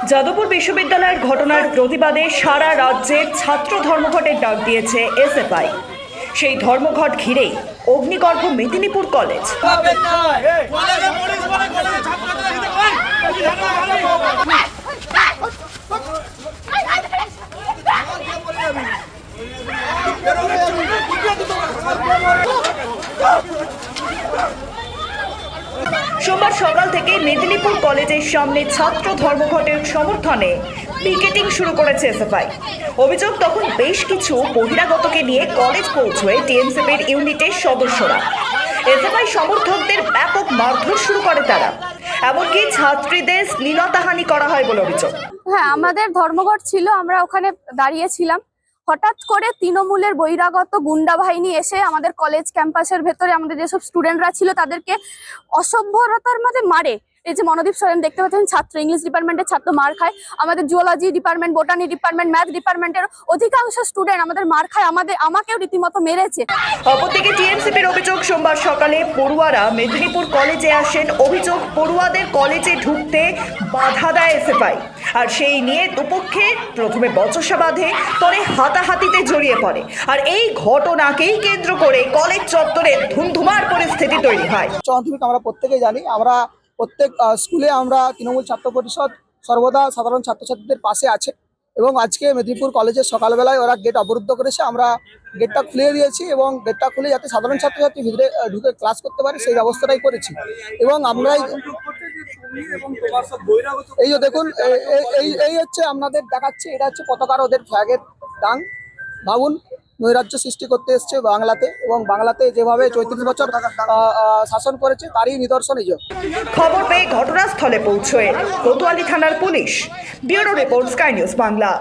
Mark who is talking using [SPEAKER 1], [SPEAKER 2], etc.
[SPEAKER 1] যাদবপুর বিশ্ববিদ্যালয়ের ঘটনার প্রতিবাদে সারা রাজ্যে ছাত্র ধর্মঘটের ডাক দিয়েছে এসএফআই। সেই ধর্মঘট ঘিরেই অগ্নিগর্ভ মেদিনীপুর কলেজ। সোমবার সকাল থেকে মেদিনীপুর কলেজের সামনে ছাত্র ধর্মঘটের সমর্থনে পিকেটিং শুরু করেছে এসএফআই। অভিযোগ, তখন বেশ কিছু বহিরাগতকে নিয়ে কলেজ পৌঁছয় টিএমসিপির ইউনিটের সদস্যরা। এসএফআই সমর্থকদের ব্যাপক মারধর শুরু করে তারা, এমনকি ছাত্রীদের শ্লীলতাহানি করা হয় বলে অভিযোগ।
[SPEAKER 2] হ্যাঁ, আমাদের ধর্মঘট ছিল, আমরা ওখানে দাঁড়িয়েছিলাম। হঠাৎ করে তৃণমূলের বহিরাগত গুন্ডা বাহিনী এসে আমাদের কলেজ ক্যাম্পাসের ভেতরে আমাদের যেসব স্টুডেন্টরা ছিল তাদেরকে অসভ্যতার মধ্যে মারে। এই যে মনোদীপ সরেন দেখতে পাচ্ছেন, ছাত্র, ইংলিশ ডিপার্টমেন্টের ছাত্র মার খায়, আমাদের zoology department, botany department, math ডিপার্টমেন্টের অধিকাংশ স্টুডেন্ট আমাদের মার খায়, আমাকেও রীতিমতো মেরেছে।
[SPEAKER 1] অপরদিকে টিএমসিপির অভিযোগ, সোমবার সকালে পড়ুয়ারা মেদিনীপুর কলেজে আসেন। অভিযোগ, পড়ুয়াদের কলেজে ঢুকতে বাধা দেয় এসএফআই, আর সেই নিয়ে দুপক্ষে প্রথমে বচসা বাঁধে, পরে হাতাহাতিতে জড়িয়ে পড়ে। আর এই ঘটনাকেই কেন্দ্র করে কলেজ চত্বরে ধুমধুমার পরিস্থিতি তৈরি হয়।
[SPEAKER 3] আমরা প্রত্যেকেই জানি, আমরা প্রত্যেক স্কুলে আমরা তৃণমূল ছাত্র পরিষদ সর্বদা সাধারণ ছাত্রছাত্রীদের পাশে আছে, এবং আজকে মেদিনীপুর কলেজের সকালবেলায় ওরা গেট অবরুদ্ধ করেছে। আমরা গেটটা খুলে দিয়েছি এবং গেটটা খুলে যাতে সাধারণ ছাত্রছাত্রী ভিতরে ঢুকে ক্লাস করতে পারে সেই ব্যবস্থাটাই করেছি। এবং আমরা এই যে দেখুন, এই হচ্ছে আপনাদের দেখাচ্ছে, এটা হচ্ছে পতাকার ওদের ফ্ল্যাগের দাং। ভাবুন, নৈরাজ্য সৃষ্টি করতে এসছে বাংলাতে, এবং বাংলাতে যেভাবে 34 বছর শাসন করেছে তারই নিদর্শন এই।
[SPEAKER 1] খবর পেয়ে ঘটনাস্থলে পৌঁছয় কোতোয়ালি থানার police. Bureau report, sky news Bangla.